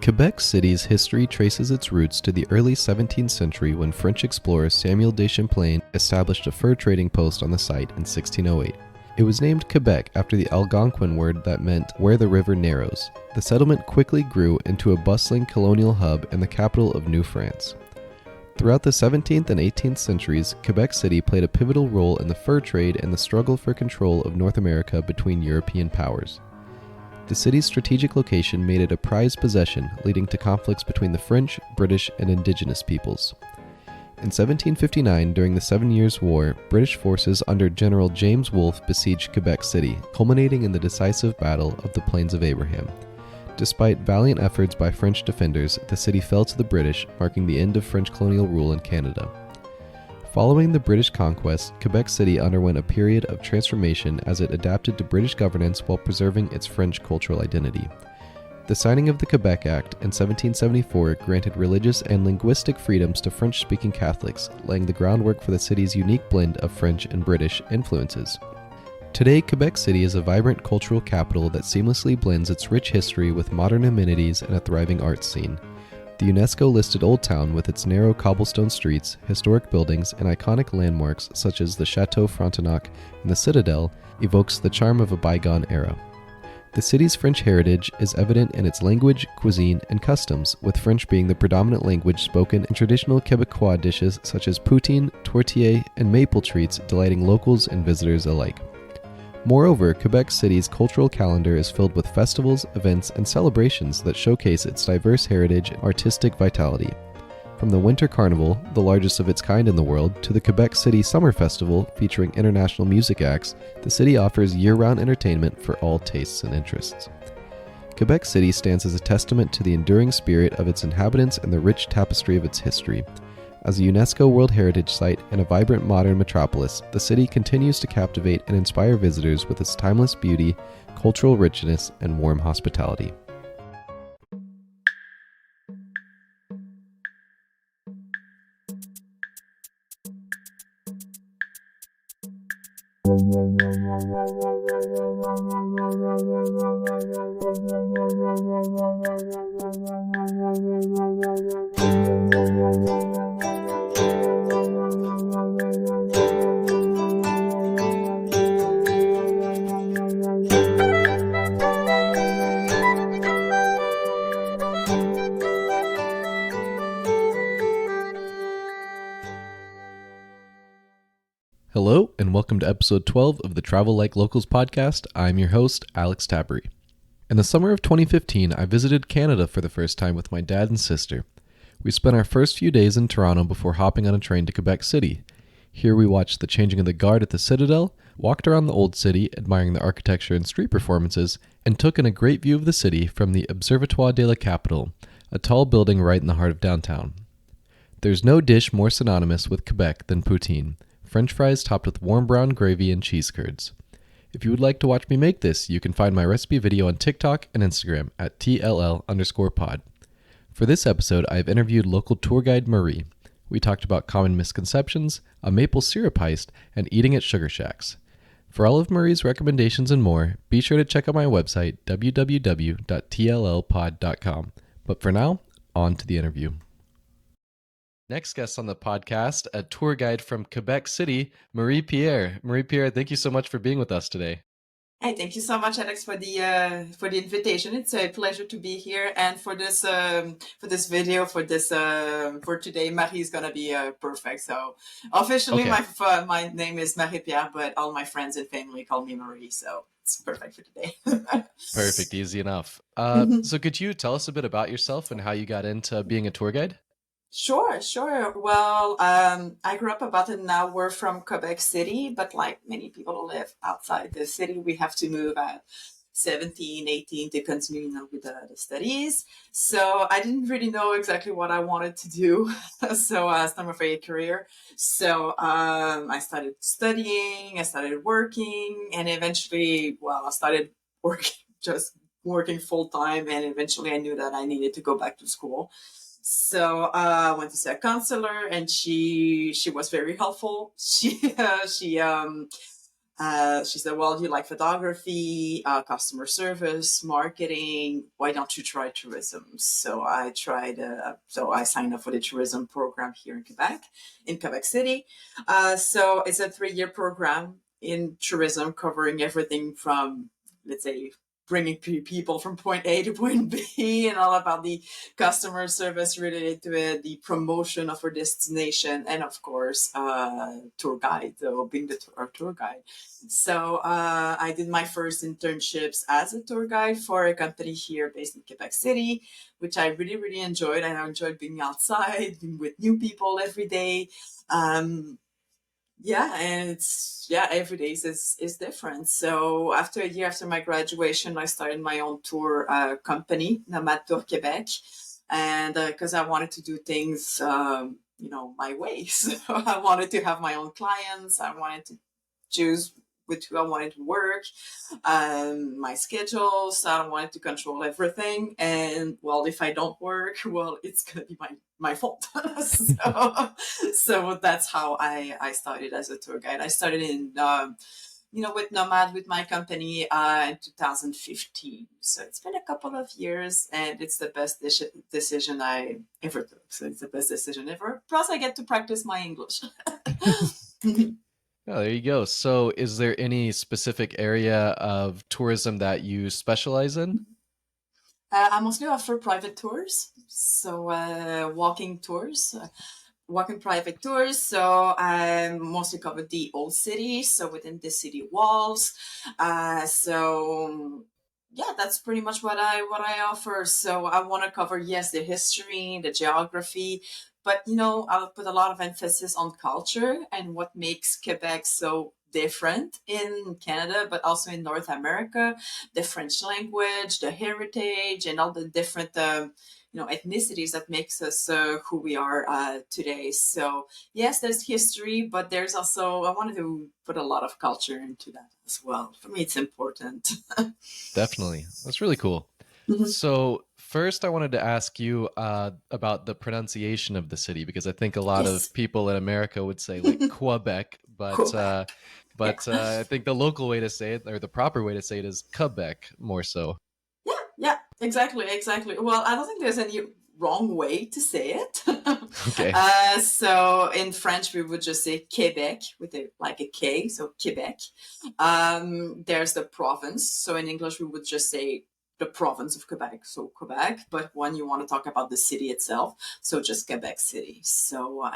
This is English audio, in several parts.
Quebec City's history traces its roots to the early 17th century when French explorer Samuel de Champlain established a fur trading post on the site in 1608. It was named Quebec after the Algonquin word that meant where the river narrows. The settlement quickly grew into a bustling colonial hub and the capital of New France. Throughout the 17th and 18th centuries, Quebec City played a pivotal role in the fur trade and the struggle for control of North America between European powers. The city's strategic location made it a prized possession, leading to conflicts between the French, British, and Indigenous peoples. In 1759, during the Seven Years' War, British forces under General James Wolfe besieged Quebec City, culminating in the decisive Battle of the Plains of Abraham. Despite valiant efforts by French defenders, the city fell to the British, marking the end of French colonial rule in Canada. Following the British conquest, Quebec City underwent a period of transformation as it adapted to British governance while preserving its French cultural identity. The signing of the Quebec Act in 1774 granted religious and linguistic freedoms to French-speaking Catholics, laying the groundwork for the city's unique blend of French and British influences. Today, Quebec City is a vibrant cultural capital that seamlessly blends its rich history with modern amenities and a thriving arts scene. The UNESCO-listed Old Town, with its narrow cobblestone streets, historic buildings, and iconic landmarks such as the Chateau Frontenac and the Citadel, evokes the charm of a bygone era. The city's French heritage is evident in its language, cuisine, and customs, with French being the predominant language spoken in traditional Quebecois dishes such as poutine, tortilla, and maple treats, delighting locals and visitors alike. Moreover, Quebec City's cultural calendar is filled with festivals, events, and celebrations that showcase its diverse heritage and artistic vitality. From the Winter Carnival, the largest of its kind in the world, to the Quebec City Summer Festival featuring international music acts, the city offers year-round entertainment for all tastes and interests. Quebec City stands as a testament to the enduring spirit of its inhabitants and the rich tapestry of its history. As a UNESCO World Heritage Site and a vibrant modern metropolis, the city continues to captivate and inspire visitors with its timeless beauty, cultural richness, and warm hospitality. Hello, and welcome to episode 12 of the Travel Like Locals podcast. I'm your host, Alex Tabbery. In the summer of 2015, I visited Canada for the first time with my dad and sister. We spent our first few days in Toronto before hopping on a train to Quebec City. Here we watched the changing of the guard at the Citadel, walked around the Old City, admiring the architecture and street performances, and took in a great view of the city from the Observatoire de la Capitale, a tall building right in the heart of downtown. There's no dish more synonymous with Quebec than poutine, French fries topped with warm brown gravy and cheese curds. If you would like to watch me make this, you can find my recipe video on TikTok and Instagram at TLL_pod. For this episode, I have interviewed local tour guide Marie. We talked about common misconceptions, a maple syrup heist, and eating at sugar shacks. For all of Marie's recommendations and more, be sure to check out my website, www.tllpod.com. But for now, on to the interview. Next guest on the podcast, a tour guide from Quebec City, Marie-Pierre. Marie-Pierre, thank you so much for being with us today. Hey, thank you so much, Alex, for the invitation. It's a pleasure to be here, and for this video for today, Marie is gonna be perfect. So officially, Okay. my name is Marie-Pierre, but all my friends and family call me Marie. So it's perfect for today. Perfect, easy enough. So could you tell us a bit about yourself and how you got into being a tour guide? Sure. Well, I grew up about an hour from Quebec City, but like many people who live outside the city, we have to move at 17, 18 to continue, with the studies. So I didn't really know exactly what I wanted to do. So some of a career. So I started studying, I started working, and eventually, I started working full time, and eventually I knew that I needed to go back to school. So I went to see a counselor, and she was very helpful. She She said, well, you like photography, customer service, marketing. Why don't you try tourism? So I tried, so I signed up for the tourism program here in Quebec City. So it's a 3-year program in tourism covering everything from, let's say, bringing people from point A to point B and all about the customer service related to it, the promotion of our destination, and of course, tour guide, so being our tour guide. So I did my first internships as a tour guide for a company here based in Quebec City, which I really, really enjoyed. And I enjoyed being outside, being with new people every day. Yeah, and every day is different. So after a year after my graduation, I started my own tour company, Nomad Tour Quebec, and because I wanted to do things, my way. So I wanted to have my own clients. I wanted to choose with who I wanted to work, my schedules. I don't want to control everything. And well, if I don't work, well, it's gonna be my fault. So that's how I started as a tour guide. I started in with Nomad with my company in 2015. So it's been a couple of years, and it's the best decision I ever took. So it's the best decision ever. Plus, I get to practice my English. Oh, there you go. So, is there any specific area of tourism that you specialize in? I mostly offer private tours, so walking private tours. So I mostly cover the old city, so within the city walls. So yeah, that's pretty much what I offer. So I want to cover, yes, the history, the geography, but I'll put a lot of emphasis on culture and what makes Quebec so different in Canada, but also in North America, the French language, the heritage, and all the different ethnicities that makes us who we are today. So yes, there's history, but there's also, I wanted to put a lot of culture into that as well. For me, it's important. Definitely. That's really cool. Mhm. So, first, I wanted to ask you about the pronunciation of the city because I think a lot of Yes. people in America would say like Quebec, but Quebec. Yeah. I think the local way to say it or the proper way to say it is Quebec more so. Yeah. Yeah. Exactly. Exactly. Well, I don't think there's any wrong way to say it. Okay. So in French, we would just say Quebec with a K, so Quebec. There's the province. So in English, we would just say the province of Quebec, so Quebec. But when you want to talk about the city itself, so just Quebec City. So,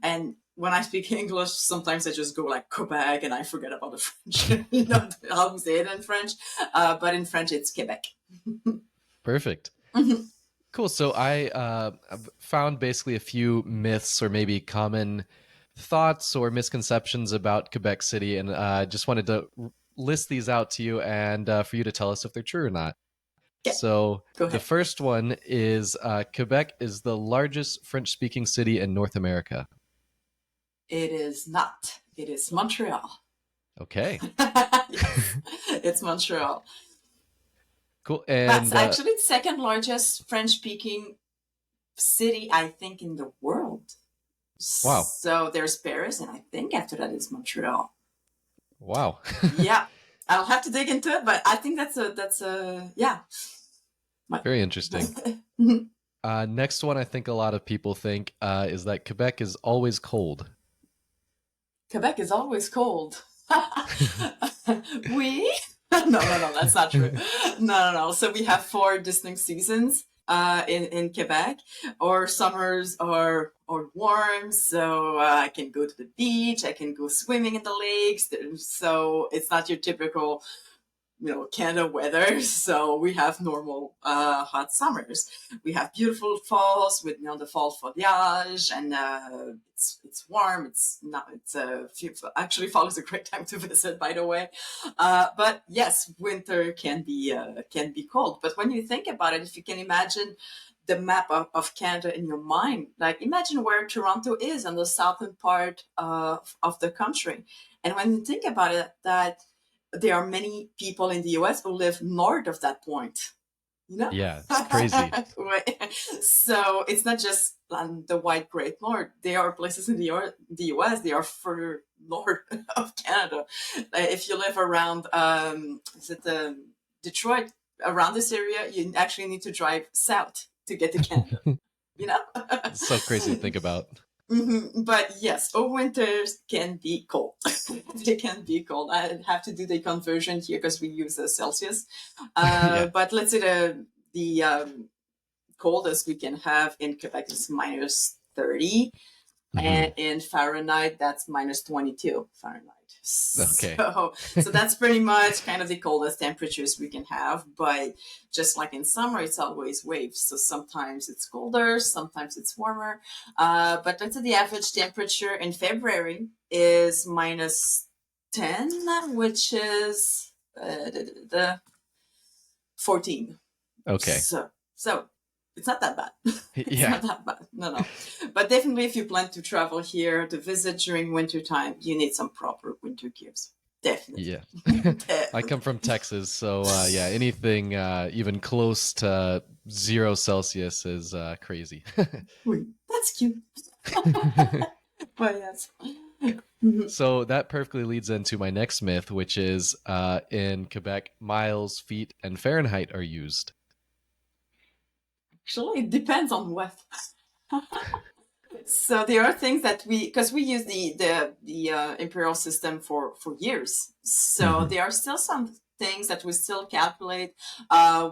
and when I speak English, sometimes I just go like Quebec and I forget about the French, how we say it in French. But in French, it's Quebec. Perfect. Cool. So I've found basically a few myths or maybe common thoughts or misconceptions about Quebec City, and I just wanted to list these out to you and for you to tell us if they're true or not. Yeah, So go the ahead. first one is Quebec is the largest French-speaking city in North America. It is not. It is Montreal. Okay, Yes, it's Montreal. cool. That's And actually the second largest French speaking city, I think, in the world. wow, So there's Paris, and I think after that is Montreal. wow, Yeah, I'll have to dig into it, but I think that's a yeah. very interesting. Next one, I think a lot of people think is that Quebec is always cold. Quebec is always cold. We? No, that's not true. No. So we have 4 distinct seasons in Quebec. Our summers are warm, so I can go to the beach, I can go swimming in the lakes. So it's not your typical Canada weather. So we have normal hot summers. We have beautiful falls with the fall foliage, and it's warm. It's not. It's actually fall is a great time to visit, by the way. But yes, winter can be cold. But when you think about it, if you can imagine the map of Canada in your mind, like imagine where Toronto is on the southern part of the country, and when you think about it, that there are many people in the US who live north of that point, you know? Yeah, it's crazy. Right. So it's not just the white great north. There are places in the US, they are further north of Canada. If you live around, is it Detroit, around this area, you actually need to drive south to get to Canada. You know? It's so crazy to think about. But yes, all winters can be cold. They can be cold. I have to do the conversion here because we use Celsius. Yeah. But let's say the coldest we can have in Quebec is minus 30. And in Fahrenheit, that's minus 22 Fahrenheit. Okay. So that's pretty much kind of the coldest temperatures we can have. But just like in summer, it's always waves. So sometimes it's colder, sometimes it's warmer. But let's say the average temperature in February is minus 10, which is the 14. Okay. So it's not that bad. It's Yeah. not that bad. No. But definitely if you plan to travel here to visit during winter time, you need some proper winter gears. Definitely. Yeah. I come from Texas, so yeah, anything even close to 0 Celsius is crazy. That's cute. But yes. So that perfectly leads into my next myth, which is in Quebec, miles, feet, and Fahrenheit are used. Actually, it depends on what. So there are things that because we use the imperial system for years. So there are still some things that we still calculate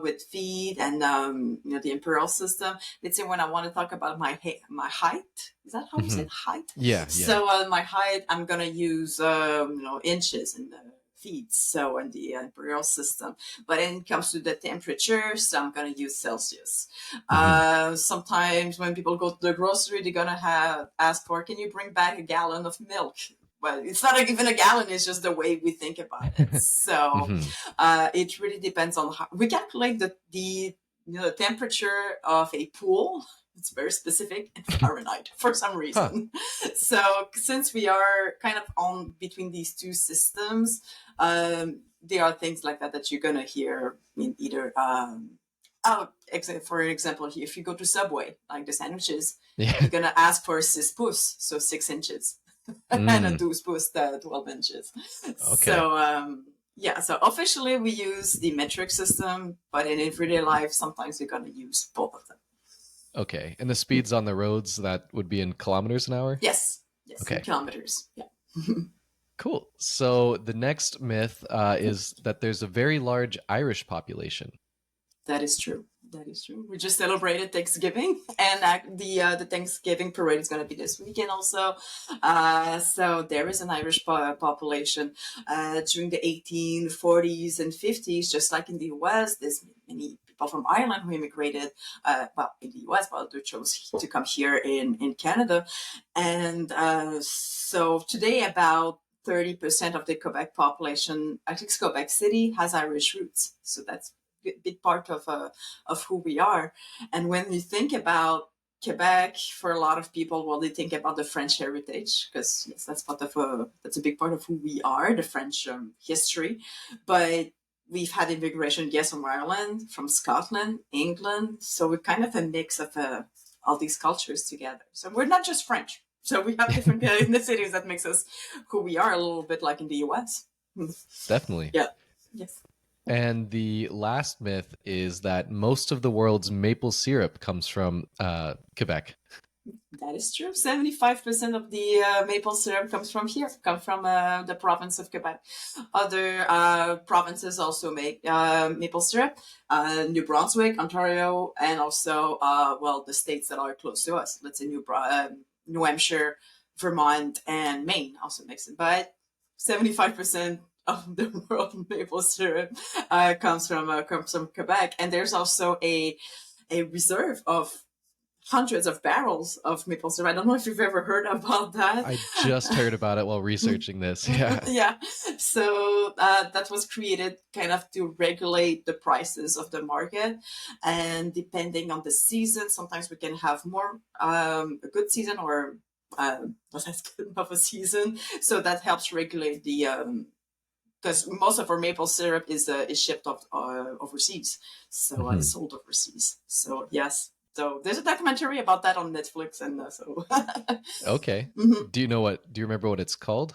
with feet and the imperial system. Let's say when I want to talk about my height, is that how you say height? Yeah. So my height, I'm gonna use inches and feet. So in the imperial system, but when it comes to the temperature, so I'm gonna use Celsius. Sometimes when people go to the grocery, they're gonna ask for, can you bring back a gallon of milk? Well, it's not even a gallon, it's just the way we think about it. So it really depends on how we calculate the temperature of a pool. It's very specific in Fahrenheit for some reason. So since we are kind of on between these two systems, there are things like that you're gonna hear in either for example, if you go to Subway, like the sandwiches, you're gonna ask for 6 pouces, so 6 inches, and a 12 pouces, 12 inches. Okay. So so officially we use the metric system, but in everyday life, sometimes you're gonna use both of them. Okay. And the speeds on the roads, that would be in kilometers an hour? Yes. Okay. In kilometers. Yeah. Cool. So the next myth is that there's a very large Irish population. That is true. We just celebrated Thanksgiving, and the Thanksgiving parade is going to be this weekend also. So there is an Irish population during the 1840s and 50s, just like in the U.S. There's many people from Ireland who immigrated, in the U.S., but they chose to come here in Canada, and so today about 30% of the Quebec population, at least Quebec City, has Irish roots. So that's big part of who we are. And when you think about Quebec, for a lot of people, well, they think about the French heritage because yes, that's a big part of who we are, the French history. But we've had immigration, yes, from Ireland, from Scotland, England. So we're kind of a mix of all these cultures together. So we're not just French. So we have different ethnicities that makes us who we are, a little bit like in the U.S. Definitely. Yeah. Yes. And the last myth is that most of the world's maple syrup comes from Quebec. That is true. 75% of the maple syrup comes from here, from the province of Quebec. Other provinces also make maple syrup. New Brunswick, Ontario, and also, the states that are close to us. Let's say New Hampshire, Vermont, and Maine also makes it. But 75% of the world maple syrup comes from Quebec. And there's also a reserve of hundreds of barrels of maple syrup. I don't know if you've ever heard about that. I just heard about it while researching this. Yeah. Yeah. So that was created kind of to regulate the prices of the market. And depending on the season, sometimes we can have more a good season or not as good of a season. So that helps regulate the because most of our maple syrup is shipped off overseas, so it's sold overseas. So yes, so there's a documentary about that on Netflix, and so. Okay. Do you remember what it's called?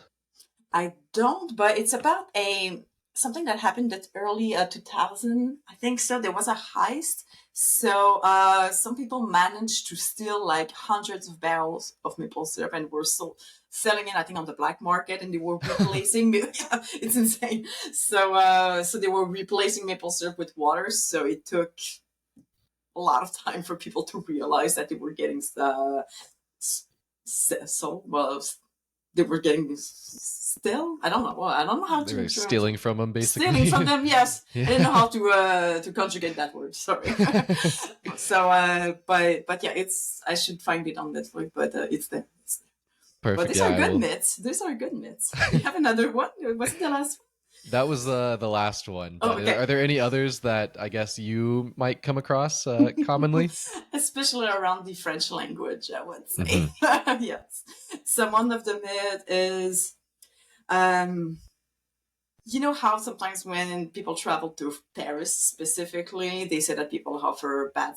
I don't, but it's about a something that happened at early 2000. I think so. There was a heist. So some people managed to steal like hundreds of barrels of maple syrup and were so selling it, I think, on the black market, and they were replacing. It's insane. So so they were replacing maple syrup with water. So it took a lot of time for people to realize that they were getting so well they were getting still. I don't know. Well, I don't know how They were to stealing from them, stealing from basically. them. Yes, I didn't Yeah. know how to conjugate that word. Sorry. So, but yeah, it's I should find it on Netflix, but it's there. It's there. But Perfect. these Yeah, are I good will. myths. These are good myths. Do you have another one? Was it the last one? That was the last one. Oh, But okay. are there any others that I guess you might come across commonly? Especially around the French language, I would say. Hmm. Yes. So one of the myth is um, you know how sometimes when people travel to Paris specifically, they say that people offer bad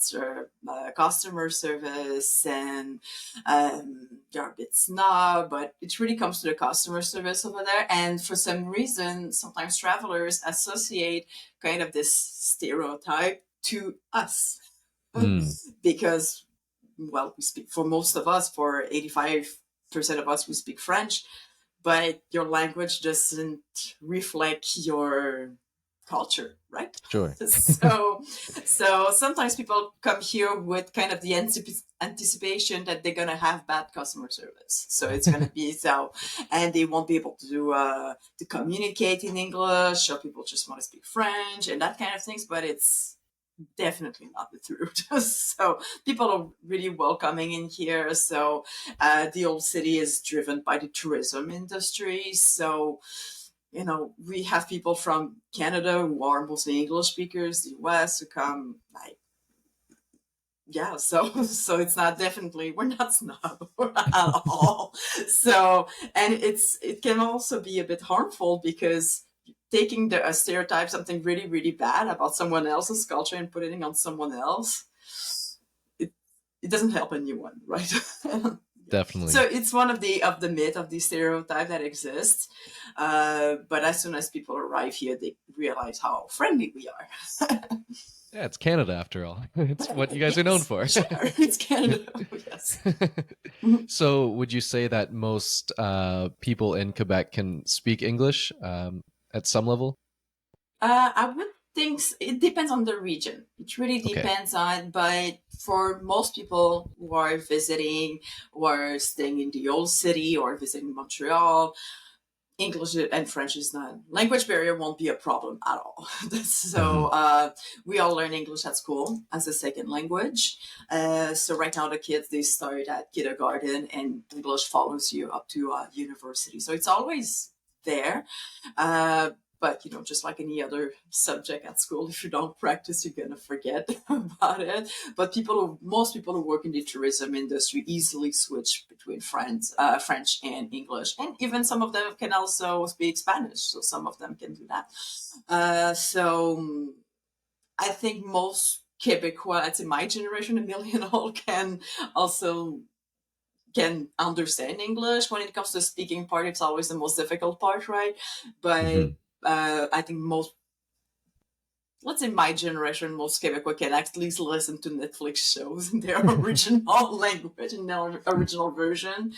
customer service and they're a bit snob, but it really comes to the customer service over there. And for some reason, sometimes travelers associate kind of this stereotype to us Mm, because, well, we speak for most of us, for 85% of us, we speak French, but your language doesn't reflect your culture, right? sure. So, so sometimes people come here with kind of the anticipation that they're gonna have bad customer service. So it's gonna be so, and they won't be able to communicate in English, or people just want to speak French and that kind of things. But it's definitely not the truth. So people are really welcoming in here. So the old city is driven by the tourism industry. So you know we have people from Canada who are mostly English speakers, the US, who come like yeah. So so it's not definitely we're not snob at all. So and it can also be a bit harmful because taking a stereotype, something really bad about someone else's culture and putting it on someone else, it, it doesn't help anyone, right? Yeah. So Definitely. it's one of the myth of the stereotype that exists. But as soon as people arrive here, they realize how friendly we are. Yeah, it's Canada after all. It's what you guys are known Yes, for. sure, it's Canada. Yes. Mhm. So, would you say that most people in Quebec can speak English at some level? I would think it depends on the region. It really Okay. depends on, but for most people who are visiting or staying in the old city or visiting Montreal, English and French is not language barrier won't be a problem at all. So Hmm. we all learn English at school as a second language. So right now the kids they start at kindergarten and English follows you up to university. So it's always there. Uh, but you know, just like any other subject at school, if you don't practice, you're gonna forget about it. But most people who work in the tourism industry easily switch between French and English, and even some of them can also speak Spanish. So some of them can do that. So I think most Quebecois, that's in my generation, a millennial, can also can understand English. When it comes to speaking part, it's always the most difficult part, right? But Hmm. I think most, let's say my generation, most Quebecois can at least listen to Netflix shows in their original language, in their original version.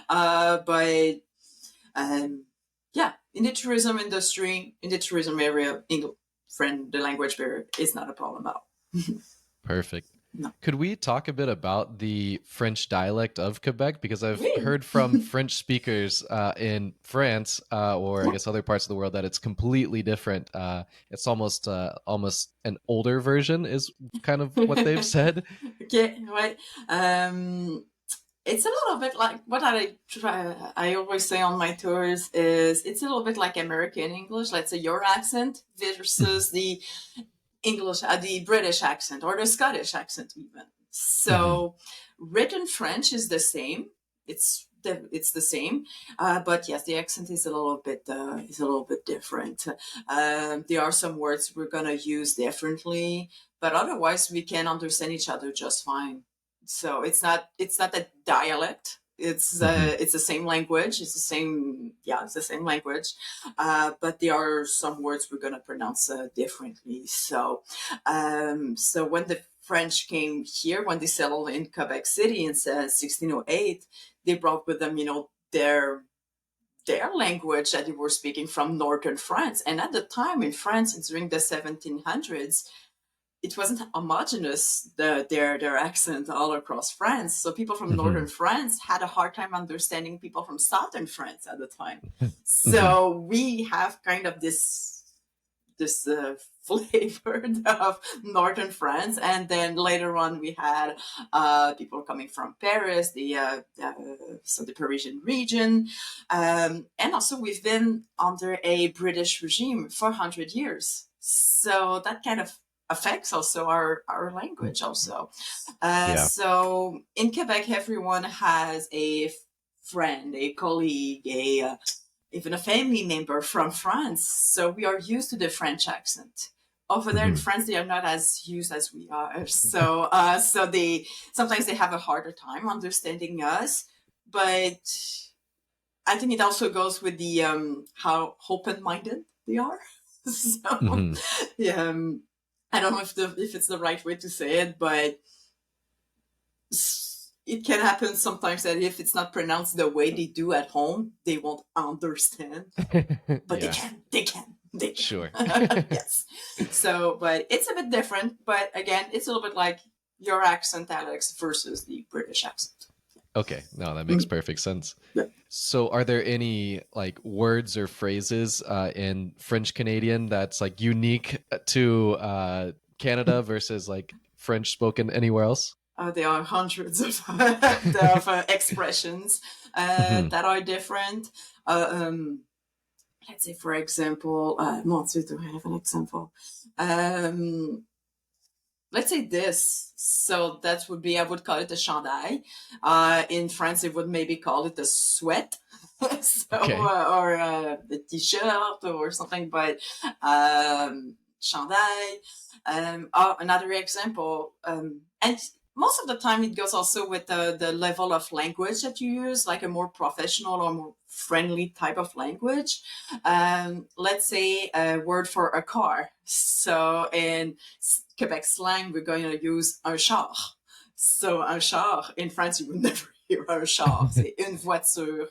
But um, yeah, in the tourism industry, in the tourism area, English, friend, the language barrier is not a problem at all. Perfect. No. Could we talk a bit about the French dialect of Quebec? Because I've Really? heard from French speakers in France, or I guess other parts of the world, that it's completely different. It's almost an older version, is kind of what they've said. Okay, right. Um, it's a little bit like what I always say on my tours is it's a little bit like American English. Let's say your accent versus the English, the British accent or the Scottish accent even. Hmm. So written French is the same. It's the same, but yes, the accent is a little bit different. There are some words we're gonna use differently, but otherwise we can understand each other just fine. So it's not a dialect. Hmm. It's the same language. It's the same language, but there are some words we're gonna pronounce differently. So when the French came here, when they settled in Quebec City in 1608, they brought with them, their language that they were speaking from northern France. And at the time in France, during the 1700s, it wasn't homogenous, their accent all across France. So people from northern Hmm. France had a hard time understanding people from southern France at the time. Hmm. So we have kind of this flavor of northern France, and then later on we had people coming from Paris, so the Parisian region, and also we've been under a British regime for 100 years, so that kind of affects also our language also. Yeah. So in Quebec, everyone has a friend, a colleague, even a family member from France. So we are used to the French accent. Over there in Hmm. France, they are not as used as we are. So they sometimes they have a harder time understanding us. But I think it also goes with the how open-minded they are. So Hmm. yeah, I don't know if it's the right way to say it, but it can happen sometimes that if it's not pronounced the way they do at home, they won't understand. But they Yeah. can, they can, they can. Sure. Yes. So, but it's a bit different. But again, it's a little bit like your accent, Alex, versus the British accent. Okay. No, that makes Mm. perfect sense. Yeah. So, are there any like words or phrases in French Canadian that's like unique to Canada versus like French spoken anywhere else? There are hundreds of, expressions Hmm. that are different. Uh, um, let's say, for example, mon Dieu, do I have an example? Um, let's say this. So that would be, I would call it a chandail. In France, they would maybe call it a sweat. Okay. Or a t-shirt or something, but chandail. Another example, and most of the time it goes also with the level of language that you use, like a more professional or more friendly type of language. Let's say a word for a car. So in Quebec slang, we're going to use un char. So un char, in France, you would never hear un char. C'est une voiture.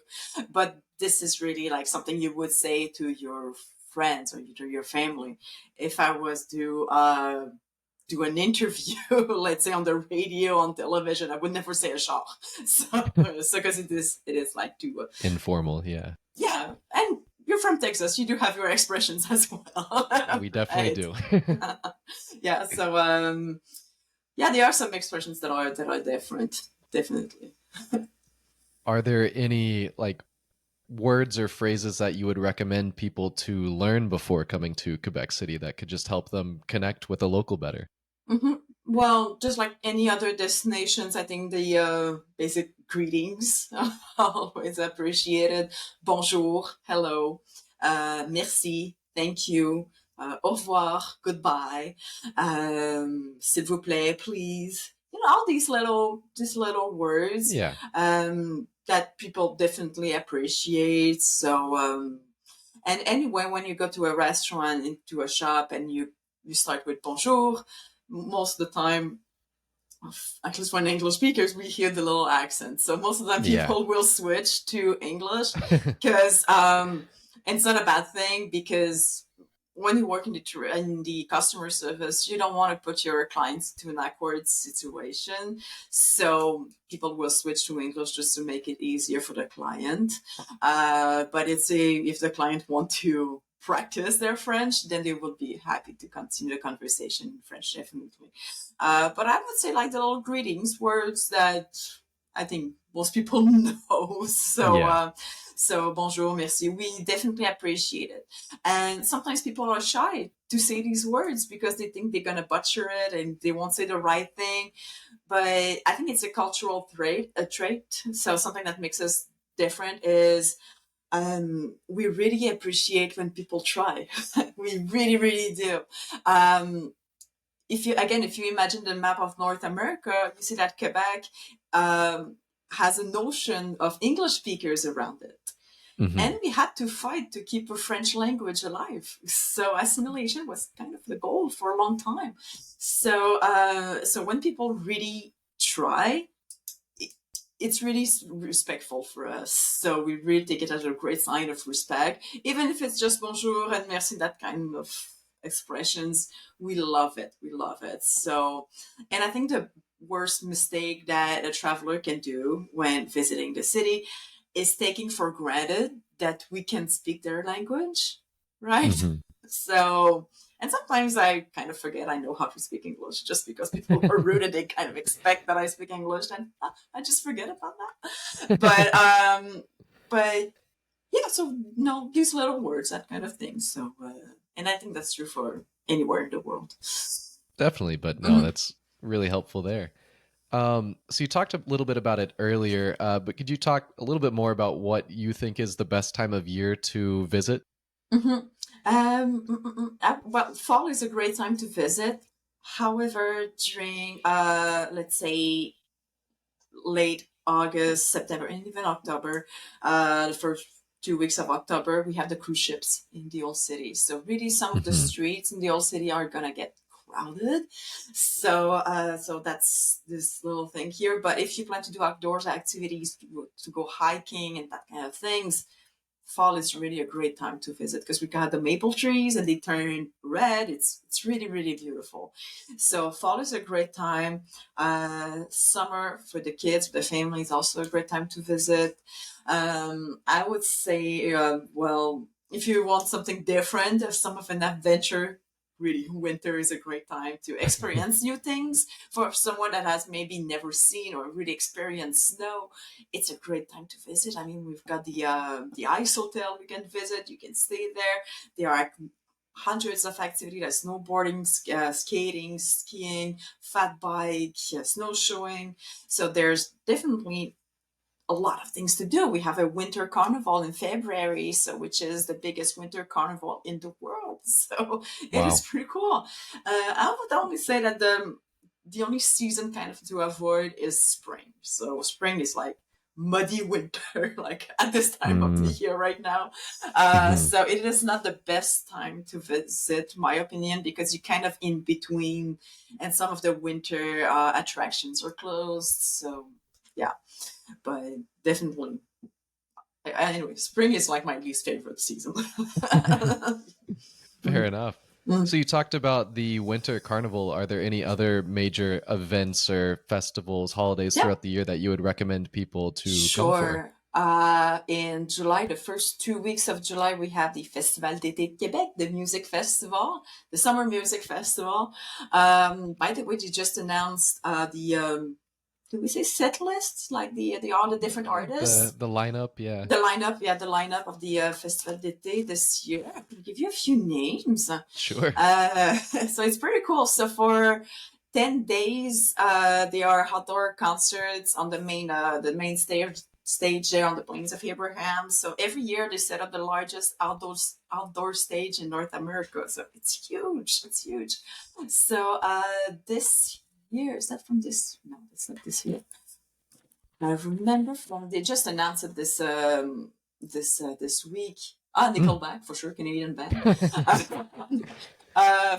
But this is really like something you would say to your friends or to your family. If I was to do an interview, let's say on the radio, on television, I would never say a char. So because it is like to Informal. Yeah. yeah, and you're from Texas, you do have your expressions as well, We definitely right? do. Yeah, so yeah, there are some expressions that are different, definitely. Are there any like words or phrases that you would recommend people to learn before coming to Quebec City that could just help them connect with a local better? Hmm. Well, just like any other destinations, I think the basic greetings are always appreciated. Bonjour, hello, merci, thank you, au revoir, goodbye, s'il vous plaît, please. All these little words Yeah. that people definitely appreciate. So, and anyway, when you go to a restaurant, into a shop, and you start with bonjour, most of the time, at least when English speakers, we hear the little accent. So most of the time, Yeah. people will switch to English because, and it's not a bad thing because when you work in the customer service, you don't want to put your clients to an awkward situation. So people will switch to English just to make it easier for the client. But if the client want to practice their French, then they will be happy to continue the conversation in French, definitely. But I would say like the little greetings words that I think most people know. So, Yeah. so bonjour, merci. We definitely appreciate it. And sometimes people are shy to say these words because they think they're gonna butcher it and they won't say the right thing. But I think it's a cultural trait. So something that makes us different is we really appreciate when people try. We really, really do. Um, if you imagine the map of North America, you see that Quebec, um, has a notion of English speakers around it. Hmm. And we had to fight to keep the French language alive. So assimilation was kind of the goal for a long time. So when people really try, it's really respectful for us. So we really take it as a great sign of respect, even if it's just bonjour and merci, that kind of expressions. We love it. We love it. So, and I think the worst mistake that a traveler can do when visiting the city is taking for granted that we can speak their language, right? Hmm. So, and sometimes I kind of forget I know how to speak English just because people are rude and they kind of expect that I speak English, and I just forget about that. But yeah, so no, use little words, that kind of thing. So, and I think that's true for anywhere in the world. Definitely, but no, Mhm. that's really helpful there. So you talked a little bit about it earlier, but could you talk a little bit more about what you think is the best time of year to visit? Mhm. Well, fall is a great time to visit. However, during let's say late August, September, and even October, the first 2 weeks of October, we have the cruise ships in the old city. So really, some of the Hmm. streets in the old city are gonna get crowded. So that's this little thing here. But if you plan to do outdoors activities, to go hiking and that kind of things, fall is really a great time to visit because we got the maple trees and they turn red. It's really really beautiful. So fall is a great time. Summer for the kids, the family is also a great time to visit. I would say, well, if you want something different, some of an adventure, really winter is a great time to experience new things. For someone that has maybe never seen or really experienced snow, it's a great time to visit. I mean, we've got the ice hotel we can visit. You can stay there. There are hundreds of activities like snowboarding, skating, skiing, fat bike, snowshoeing. So there's definitely a lot of things to do. We have a winter carnival in February, so which is the biggest winter carnival in the world. So it is Wow. pretty cool. I would only say that the only season kind of to avoid is spring. So spring is like muddy winter, like at this time of the Mm-hmm. year right now. So it is not the best time to visit, my opinion, because you're kind of in between, and some of the winter attractions are closed. So yeah, but definitely. Anyway, spring is like my least favorite season. Fair enough. Mm. So you talked about the winter carnival. Are there any other major events or festivals, holidays Yeah, throughout the year that you would recommend people to come for? sure. In July, the first 2 weeks of July, we have the Festival d'été de Québec, the music festival, the summer music festival. By the way, they just announced the do we say set lists, like the all the different artists? The lineup, yeah. The lineup, yeah, the lineup of the Festival d'été this year. I can give you a few names. Sure. So it's pretty cool. So for 10 days, there are outdoor concerts on the main stage there on the Plains of Abraham. So every year they set up the largest outdoor stage in North America. So it's huge. It's huge. So this year, is that from this? No, it's not this year. I remember from they just announced it this week. Mm. Nickelback for sure, Canadian band.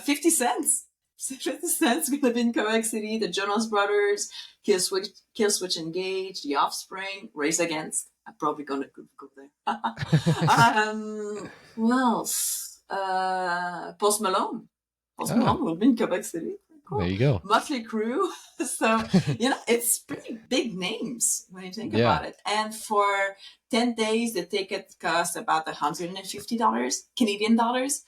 50 cents. 50 cents gonna be in Quebec City. The Jonas Brothers, Killswitch Engage, The Offspring, Race Against. I'm probably gonna go there. Who else? Post Malone. Post Ah, Malone will be in Quebec City. there Cool. you go. Motley Crue. So it's pretty big names when you think Yeah. about it. And for 10 days, the ticket costs about $150 Canadian dollars.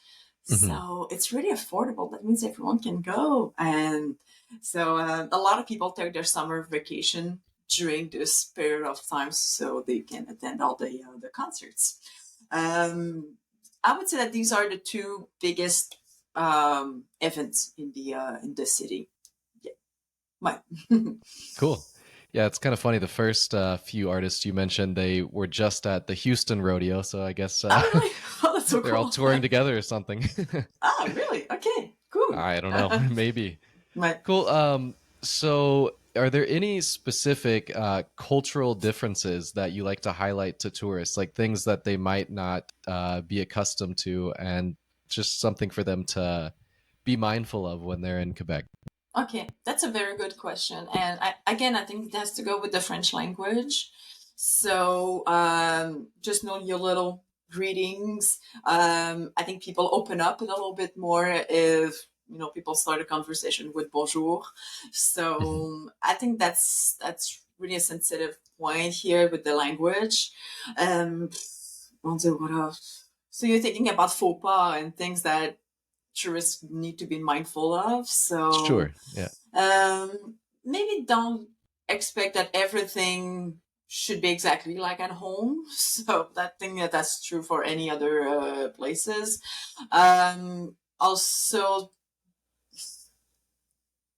Hmm. So it's really affordable. That means everyone can go. And so a lot of people take their summer vacation during this period of time so they can attend all the concerts. Um, I would say that these are the two biggest events in the city. Yeah, my. Cool. Yeah, it's kind of funny. The first few artists you mentioned, they were just at the Houston rodeo, so I guess Oh, really? Oh, that's so they're all cool. touring together or something. Ah, really? Okay, cool. I don't know, maybe. My, Cool. So Are there any specific cultural differences that you like to highlight to tourists, like things that they might not be accustomed to, and just something for them to be mindful of when they're in Quebec? Okay, that's a very good question. And again, I think it has to go with the French language. So just know your little greetings. I think people open up a little bit more if people start a conversation with bonjour. Mhm. So I think that's really a sensitive point here with the language. Um, what else? So you're thinking about faux pas and things that tourists need to be mindful of. So Sure. Yeah. maybe don't expect that everything should be exactly like at home. So that's true for any other places. Also,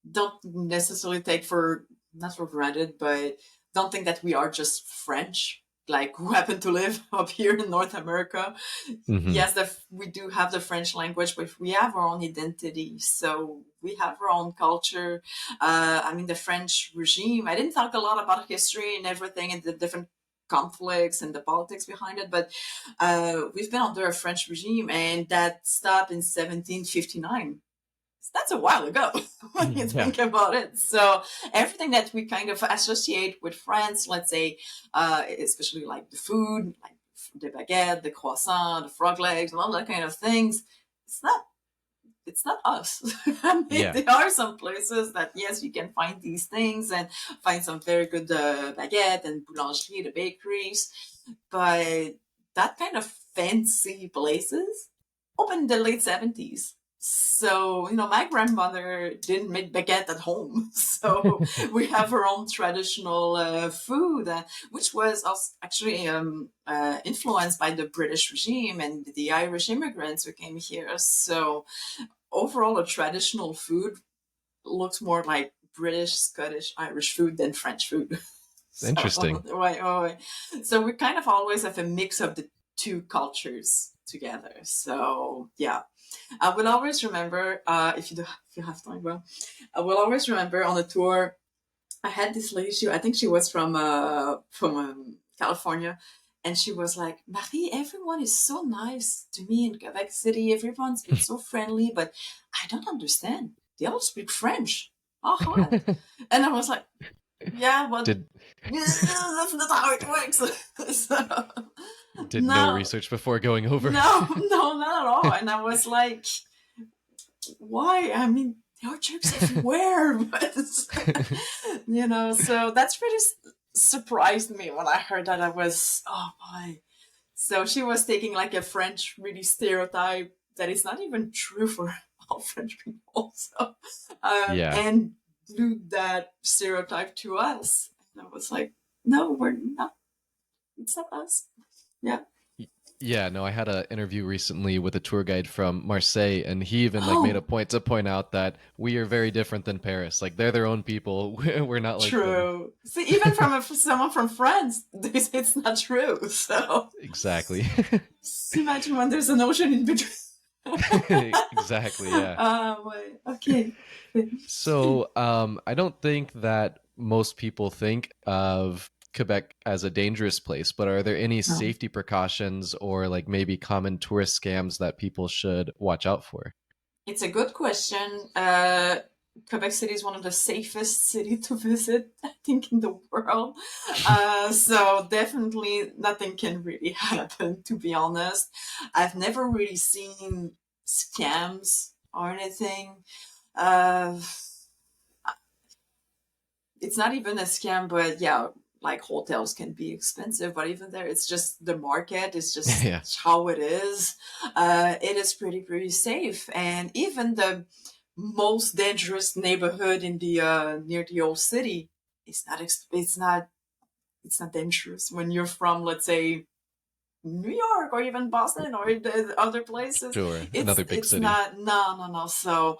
don't necessarily take for not for granted, but don't think that we are just French, like who happen to live up here in North America. Hmm. Yes, we do have the French language, but we have our own identity. So we have our own culture. I mean, the French regime. I didn't talk a lot about history and everything and the different conflicts and the politics behind it, but we've been under a French regime, and that stopped in 1759. That's a while ago when you Yeah. think about it. So everything that we kind of associate with France, let's say, especially like the food, like the baguette, the croissant, the frog legs, and all that kind of things, it's not. It's not us. I mean, Yeah. there are some places that yes, you can find these things and find some very good baguette and boulangerie, the bakeries, but that kind of fancy places opened in the late 70s. So, my grandmother didn't make baguette at home. So we have our own traditional food, which was also actually influenced by the British regime and the Irish immigrants who came here. So overall, a traditional food looks more like British, Scottish, Irish food than French food. So, Interesting. right, right. So we kind of always have a mix of the two cultures together. So yeah, I will always remember if you have time. Well, I will always remember on the tour. I had this lady. I think she was from California, and she was like, "Marie, everyone is so nice to me in Quebec City. Everyone's been so friendly, but I don't understand. They all speak French. Uh-huh." And I was like, yeah, but did that's not how it works. So, did no no, research before going over. no, no, not at all. And I was like, why? I mean, there are jokes everywhere, but so that's really surprised me when I heard that. I was, oh boy. So she was taking like a French really stereotype that is not even true for all French people. So, Yeah. and blew that stereotype to us. And I was like, no, we're not. It's not us. Yeah. Y- Yeah, no, I had an interview recently with a tour guide from Marseille, and he even like made a Oh, point to point out that we are very different than Paris. Like they're their own people. We're not like them. true. See, even from someone from France, they say it's not true. So Exactly. just imagine when there's an ocean in between. Exactly, yeah. Wait, okay. So, I don't think that most people think of Quebec as a dangerous place, but are there any No. safety precautions or like maybe common tourist scams that people should watch out for? It's a good question. Quebec City is one of the safest city to visit, I think, in the world. So definitely nothing can really happen, to be honest. I've never really seen scams or anything. Uh, it's not even a scam, but yeah, like hotels can be expensive, but even there, it's just the market. It's just Yeah. how it is. It is pretty safe, and even the most dangerous neighborhood in the near the old city, it's not dangerous when you're from, let's say, New York or even Boston or the other places. Sure. It's Another big it's city. not no. So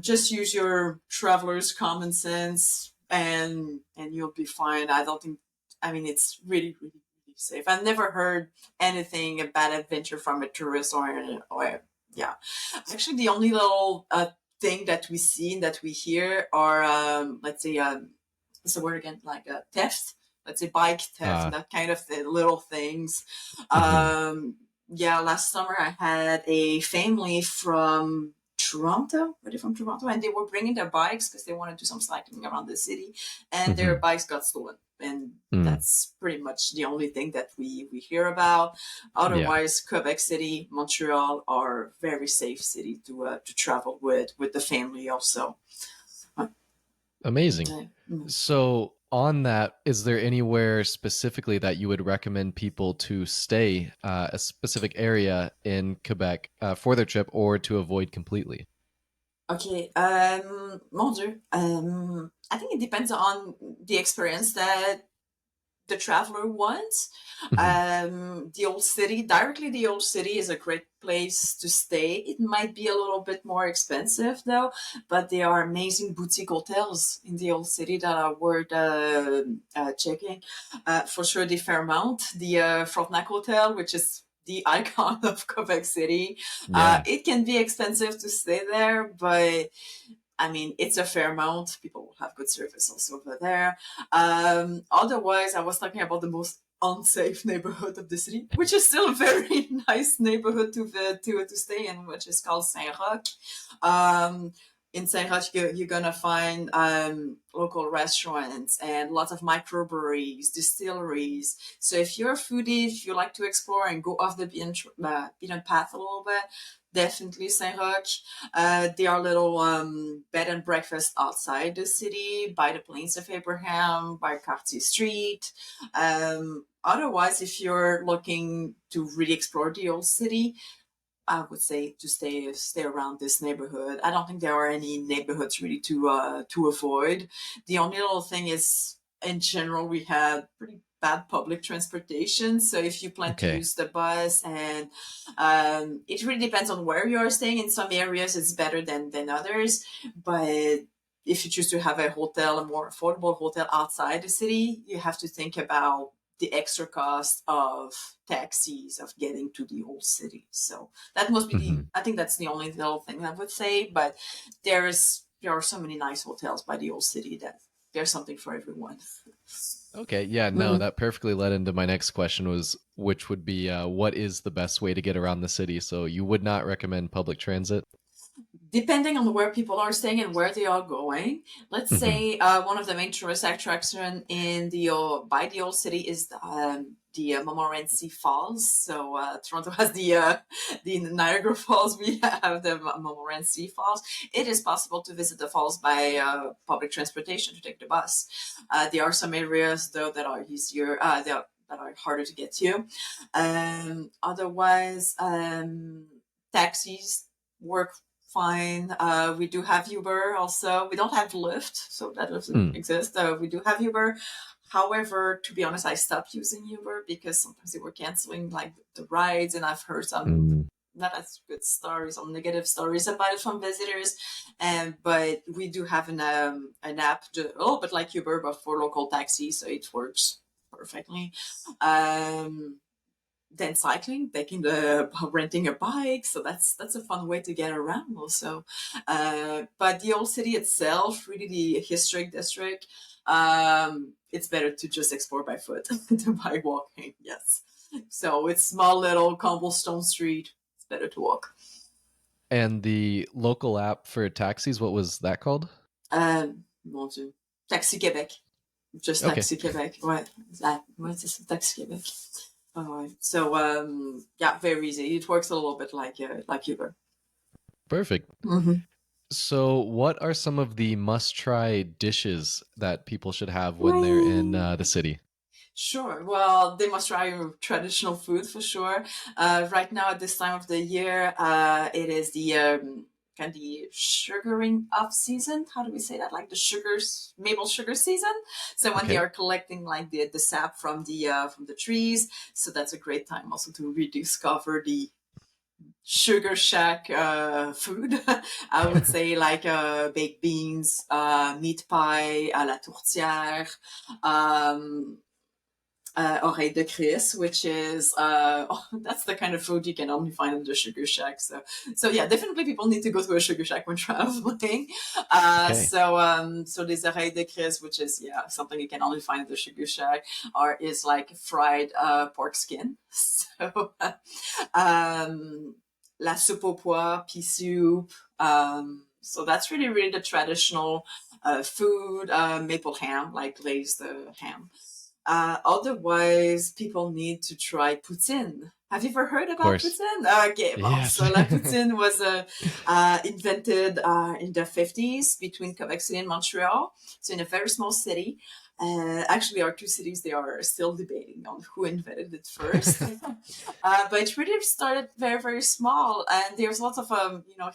just use your traveler's common sense and you'll be fine. I don't think I mean it's really safe. I've never heard anything a bad adventure from a tourist or yeah. Actually the only little thing that we see and that we hear are, let's say, what's the word again? Like theft. Let's say bike theft and Uh, that kind of little things. mhm. Yeah, last summer I had a family from Toronto. Were they from Toronto? And they were bringing their bikes because they wanted to do some cycling around the city, and their Mhm. bikes got stolen. And Mm. that's pretty much the only thing that we hear about. Yeah. Otherwise, Quebec City, Montreal are very safe city to travel with the family also. Uh, Amazing. mm. So, on that, is there anywhere specifically that you would recommend people to stay, a specific area in Quebec, for their trip, or to avoid completely? Okay, mon Dieu. I think it depends on the experience that the traveler wants. Mhm. The old city, directly the old city is a great place to stay. It might be a little bit more expensive though, but there are amazing boutique hotels in the old city that are worth checking. For sure, the Fairmount, the Frontenac Hotel, which is the icon of Quebec City. Yeah. It can be expensive to stay there, but I mean, it's a fair amount. People will have good service also over there. Otherwise, I was talking about the most unsafe neighborhood of the city, which is still a very nice neighborhood to stay in, which is called Saint Roch. Um, in Saint Roch, you're gonna find local restaurants and lots of microbreweries, distilleries. So if you're a foodie, if you like to explore and go off the beaten path a little bit, definitely Saint Roch. There are little bed and breakfast outside the city, by the Plains of Abraham, by Cartier Street. Otherwise, if you're looking to really explore the old city, I would say to stay around this neighborhood. I don't think there are any neighborhoods really to avoid. The only little thing is, in general, we have pretty bad public transportation. So if you plan to Okay. use the bus, and it really depends on where you are staying. In some areas, it's better than others, but if you choose to have a hotel, a more affordable hotel outside the city, you have to think about the extra cost of taxis of getting to the old city. So that must be Mhm. I think that's the only little thing I would say. But there are so many nice hotels by the old city that there's something for everyone. Okay. Yeah. No, Mhm. that perfectly led into my next question, was which would be, what is the best way to get around the city? So you would not recommend public transit? Depending on where people are staying and where they are going. Let's Mhm. say one of the main tourist attraction in the by the old city is the Montmorency Falls. So Toronto has the Niagara Falls. We have the Montmorency Falls. It is possible to visit the falls by public transportation to take the bus. There are some areas though that are easier. That are harder to get to. Otherwise, taxis work fine. We do have Uber also. We don't have Lyft, so that doesn't Mm. exist. We do have Uber. However, to be honest, I stopped using Uber because sometimes they were canceling like the rides, and I've heard some Mm. not as good stories or negative stories about it from visitors. And but we do have an app, a little bit like Uber, but for local taxis, so it works perfectly. Um, then cycling, taking the renting a bike, so that's a fun way to get around also. But the old city itself, really the historic district, it's better to just explore by foot than by walking. Yes, so it's small little cobblestone street. It's better to walk. And the local app for taxis, what was that called? Mon Dieu. Taxi Québec, just Okay. Taxi Québec. Ouais, c'est ça, Taxi Québec. So yeah, very easy. It works a little bit like Uber. Perfect. Mm-hmm. So, what are some of the must-try dishes that people should have when they're in, Oui. the city? Sure. Well, they must try your traditional food for sure. Right now, at this time of the year, it is the kind of the sugaring off season. How do we say that? Like the sugars, maple sugar season. So when they Okay. are collecting like the sap from the trees, so that's a great time also to rediscover the sugar shack food. I would say like baked beans, meat pie à la tourtière. Um, oreille de Chris, which is that's the kind of food you can only find in the sugar shack. So yeah, definitely people need to go to a sugar shack when traveling. Okay. So there's oreille de Chris, which is something you can only find at the sugar shack, or is like fried pork skin. So la soupe aux pois, pea soup. So that's really, really the traditional food. Maple ham, like glazed ham. Otherwise, people need to try poutine. Have you ever heard Of about course. poutine? Okay, well, Yes. so la poutine was invented in the 50s between Quebec City and Montreal. So in a very small city. Actually, our two cities, they are still debating on who invented it first. But it really started very, very small. And there's lots of,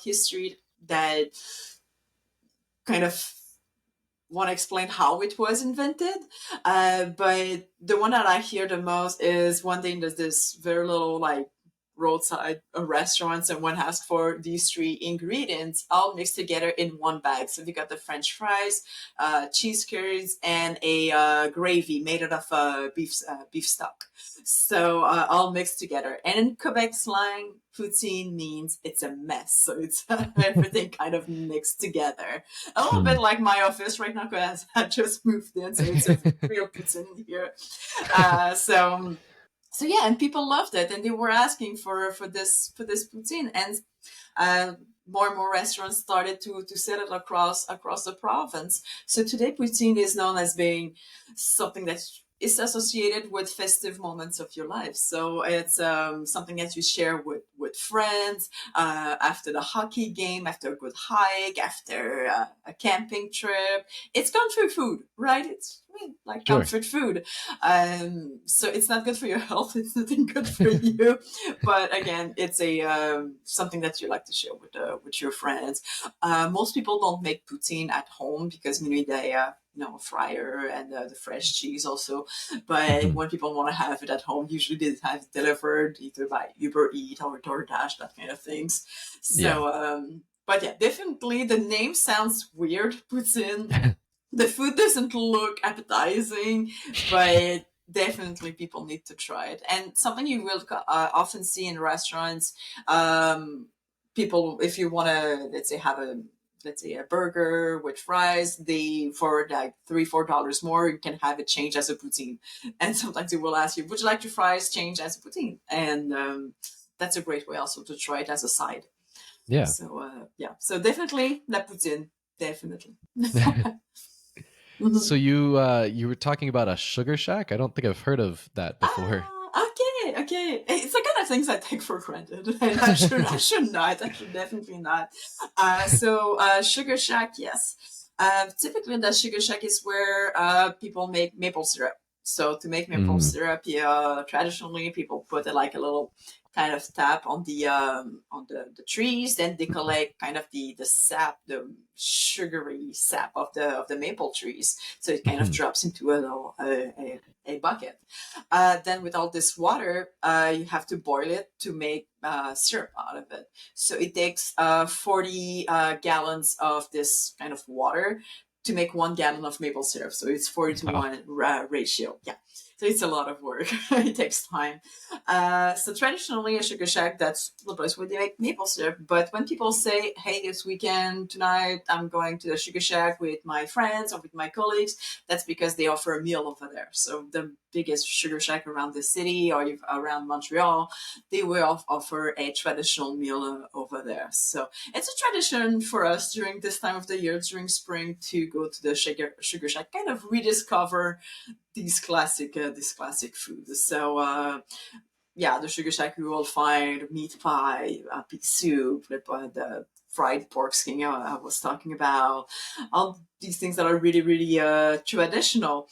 history that kind of want to explain how it was invented. But the one that I hear the most is one day there's this very little like roadside restaurant. Someone asked for these three ingredients all mixed together in one bag. So we got the French fries, cheese curds, and a gravy made out of beef stock. So all mixed together. And in Quebec slang, poutine means it's a mess. So it's everything kind of mixed together. A little bit like my office right now because I just moved in, so it's a real poutine here. So yeah, and people loved it, and they were asking for this poutine, and more and more restaurants started to sell it across the province. So today, poutine is known as being something that is associated with festive moments of your life. So it's something that you share with friends after the hockey game, after a good hike, after a camping trip. It's comfort food, right? It's like Sure. comfort food. So it's not good for your health. It's nothing good for you. But again, it's a something that you like to share with your friends. Most people don't make poutine at home because you need a fryer and the fresh cheese also. But when people want to have it at home, usually they have it delivered either by Uber Eats or DoorDash, that kind of things. So, but yeah, definitely the name sounds weird, poutine. The food doesn't look appetizing, but definitely people need to try it. And something you will often see in restaurants, people, if you want to, let's say a burger with fries, they for like $3-4 more, you can have it changed as a poutine. And sometimes they will ask you, would you like your fries changed as a poutine? And that's a great way also to try it as a side. Yeah. So definitely la poutine, definitely. So you were talking about a sugar shack? I don't think I've heard of that before. Okay. It's the kind of things I take for granted. And I should not. I should definitely not. Sugar shack, yes. Typically, the sugar shack is where people make maple syrup. So to make maple syrup, traditionally people put like a little kind of tap on the trees. Then they collect kind of the sap, the sugary sap of the maple trees. So it kind of drops into a little a bucket. Then with all this water, you have to boil it to make syrup out of it. So it takes 40 gallons of this kind of water to make 1 gallon of maple syrup. So it's 40-to-1 ratio. Yeah. So it's a lot of work. It takes time. So traditionally, a sugar shack, that's the place where they make maple syrup. But when people say, hey, this weekend, tonight, I'm going to the sugar shack with my friends or with my colleagues, that's because they offer a meal over there. So the biggest sugar shack around the city or around Montreal, they will offer a traditional meal over there. So it's a tradition for us during this time of the year, during spring, to go to the sugar shack, kind of rediscover these classic foods. So the sugar shack, you will find meat pie, pea soup, the fried pork skin I was talking about, all these things that are really, really traditional.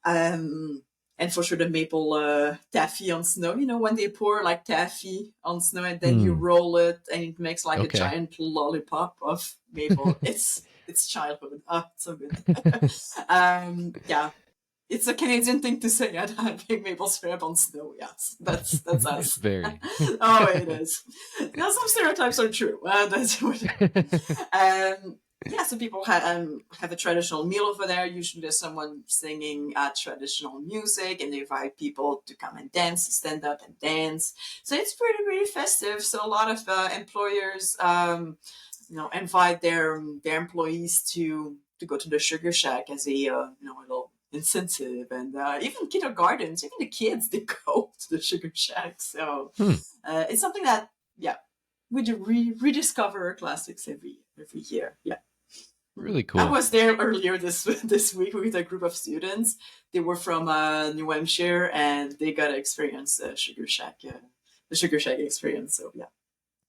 And for sure, the maple taffy on snow. You know, when they pour like taffy on snow and then you roll it and it makes like a giant lollipop of maple. It's childhood. It's so good. It's a Canadian thing to say. I make maple syrup on snow. Yes, that's us. Very. Oh, it is. Now some stereotypes are true. That's what. Yeah, so people have a traditional meal over there. Usually there's someone singing traditional music, and they invite people to come and dance, stand up and dance. So it's pretty festive. So a lot of employers, invite their employees to go to the Sugar Shack as a little incentive, and even kindergartens, even the kids, they go to the Sugar Shack. So Hmm, it's something that, yeah, we do rediscover classics every year. Yeah. really I cool. was there earlier this week with a group of students. They were from New Hampshire, and they got to experience the Sugar Shack experience. So yeah,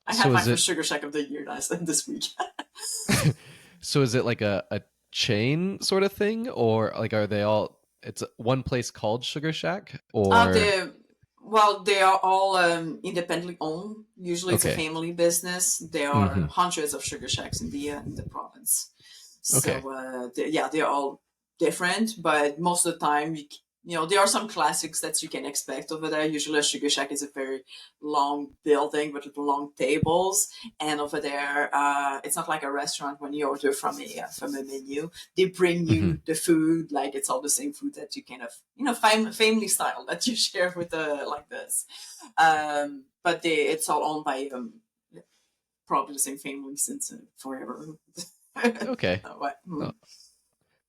I had So my is it first Sugar Shack of the year this week. so is it like a chain sort of thing, or like are they all? It's one place called Sugar Shack, or they they are all independently owned. Usually, it's a okay. family business. There are Hmm. hundreds of Sugar Shacks in the province. Okay. So they're all different, but most of the time, there are some classics that you can expect over there. Usually, a Sugar Shack is a very long building with long tables, and over there, it's not like a restaurant when you order from a menu. They bring Hmm. you the food, like it's all the same food that you kind of family style that you share with like this. But it's all owned by probably the same family since forever. Okay. What? Uh,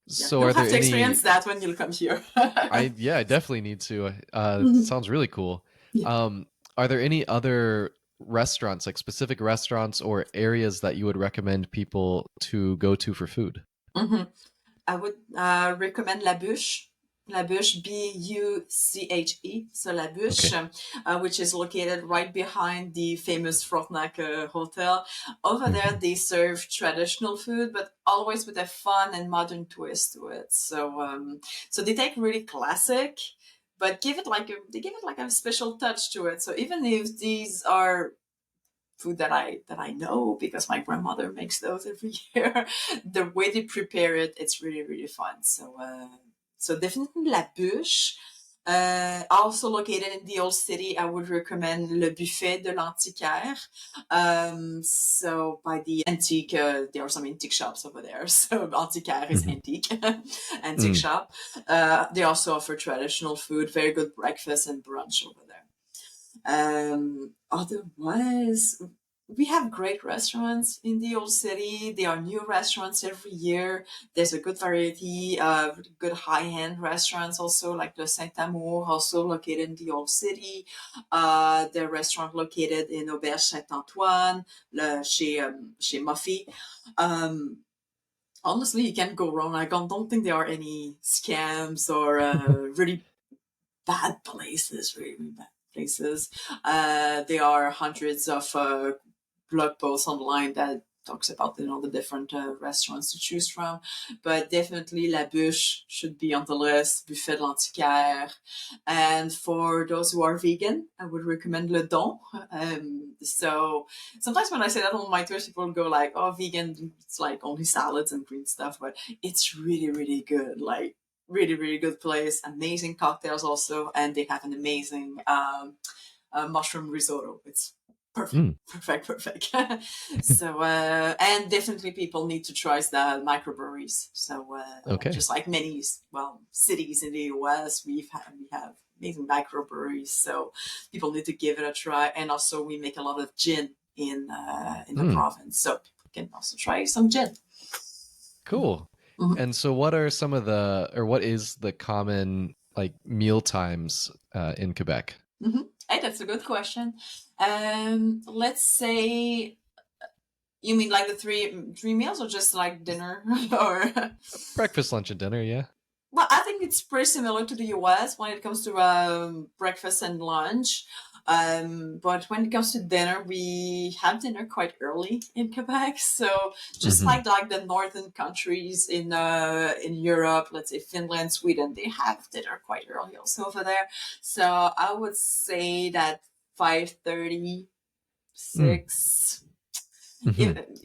Yeah, So you'll are have there to experience any? that when you come here. I definitely need to. Mhm. Sounds really cool. Yeah. Um, are there any other restaurants, like specific restaurants or areas that you would recommend people to go to for food? Mhm. I would recommend La Bûche. La Bûche, Buche, so La Okay. Bûche, which is located right behind the famous Frontenac Hotel. Over there, Hmm. they serve traditional food, but always with a fun and modern twist to it. So they take really classic, but they give it like a special touch to it. So even if these are food that I know because my grandmother makes those every year. The way they prepare it, it's really fun. So definitely La Bûche. Also located in the old city, I would recommend Le Buffet de l'Antiquaire. So by the antique, there are some antique shops over there. So Antiquaire is Hmm. antique, antique Mm. shop. They also offer traditional food, very good breakfast and brunch over there. Otherwise, we have great restaurants in the old city. There are new restaurants every year. There's a good variety of good high-end restaurants also, like the Saint Amour, also located in the old city. The restaurant located in Auberge Saint-Antoine, chez Muffy. Um, Honestly, you can't go wrong. I don't think there are any scams or really bad places, really bad places. There are hundreds of blog posts online that talks about the different restaurants to choose from, but definitely La Bûche should be on the list. Buffet de l'Antiquaire, and for those who are vegan, I would recommend Le Don. So sometimes when I say that on my Twitter, people go like, "Oh, vegan, it's like only salads and green stuff," but it's really good. Like really good place, amazing cocktails also, and they have an amazing mushroom risotto. It's perfect, Mm. perfect. So and definitely people need to try the microbreweries. So Okay. just like many cities in the US, we have amazing microbreweries. So people need to give it a try. And also we make a lot of gin in the Mm. province, so people can also try some gin. Cool. Mhm. And so, what are some of the, or what is the common like meal times in Quebec? Hey, that's a good question. Let's say you mean like the three meals, or just like dinner, or Breakfast, lunch, and dinner. Yeah. well, I think it's pretty similar to the US when it comes to breakfast and lunch. But when it comes to dinner, we have dinner quite early in Quebec. So just Hmm. like the northern countries in Europe, let's say Finland, Sweden, they have dinner quite early also over there. So I would say that 5:30, Mm. 6. Hmm.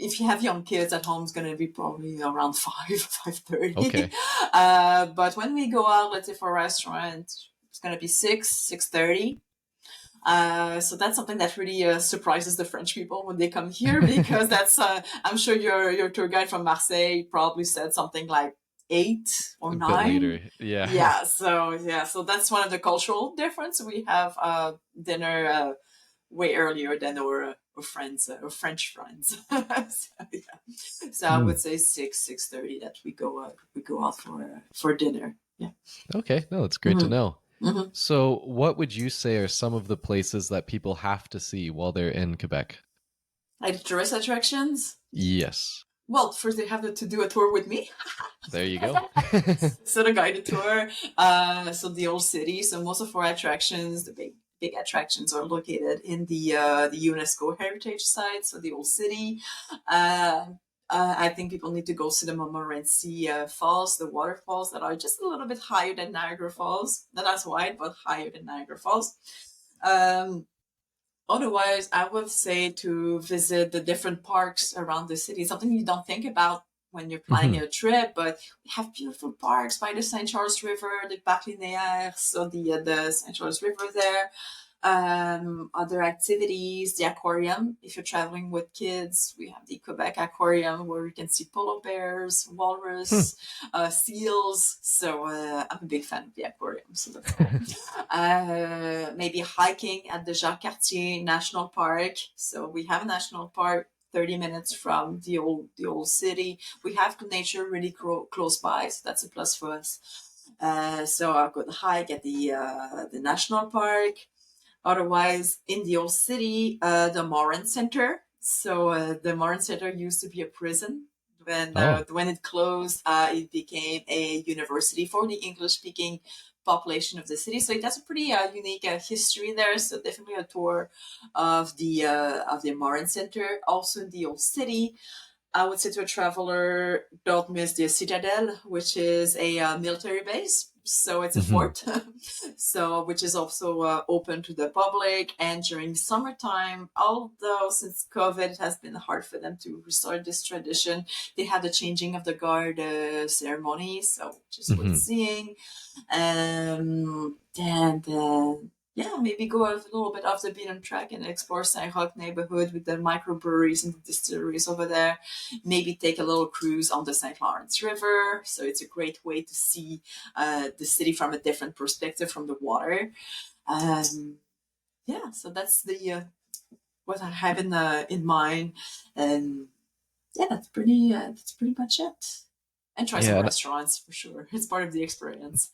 If you have young kids at home, it's going to be probably around 5:30. Okay. But when we go out, let's say for a restaurant, it's going to be 6:30. So that's something that really surprises the French people when they come here, because that's I'm sure your tour guide from Marseille probably said something like 8 or 9. later. Yeah. So that's one of the cultural difference. We have dinner way earlier than our friends, our French friends. So I Hmm. would say 6:30 that we go out for dinner. Yeah. Okay, no, it's great to hmm know. hmm So, what would you say are some of the places that people have to see while they're in Quebec? Like tourist attractions. Yes. Well, first they have to do a tour with me. There you go. So the guided tour. So the old city. So most of our attractions, the big attractions, are located in the UNESCO heritage site. So the old city. Uh, I think people need to go to the Montmorency Falls, the waterfalls that are just a little bit higher than Niagara Falls. Not as wide, but higher than Niagara Falls. Um, Otherwise, I would say to visit the different parks around the city. Something you don't think about when you're planning Hmm. a trip, but we have beautiful parks by the St. Charles River, the Parc Linéaire, so the St. Charles River there. Other activities, the aquarium. If you're traveling with kids, we have the Quebec Aquarium where you can see polar bears, walrus, seals. So I'm a big fan of the aquarium, so that's cool. Maybe hiking at the Jacques Cartier National Park. So we have a national park 30 minutes from the old city. We have nature really close by, so that's a plus for us. So I'll go to hike at the national park. Otherwise, in the old city, the Morin Center. So the Morin Center used to be a prison. Oh. When it closed, it became a university for the English-speaking population of the city. So it has a pretty unique history there. So definitely a tour of the Morin Center. Also in the old city, I would say to a traveler, don't miss the Citadel, which is a military base. So it's a Hmm. fort, so which is also open to the public. And during summertime, although since COVID, it has been hard for them to restart this tradition, they have the changing of the guard ceremony, so just worth Hmm. seeing. And yeah, maybe go a little bit off the beaten track and explore Saint Roch neighborhood with the microbreweries and the distilleries over there. Maybe take a little cruise on the St. Lawrence River. So it's a great way to see the city from a different perspective from the water. Um, yeah, so that's the what I have in mind, and yeah, that's pretty much it. And try some Yeah, restaurants for sure. It's part of the experience.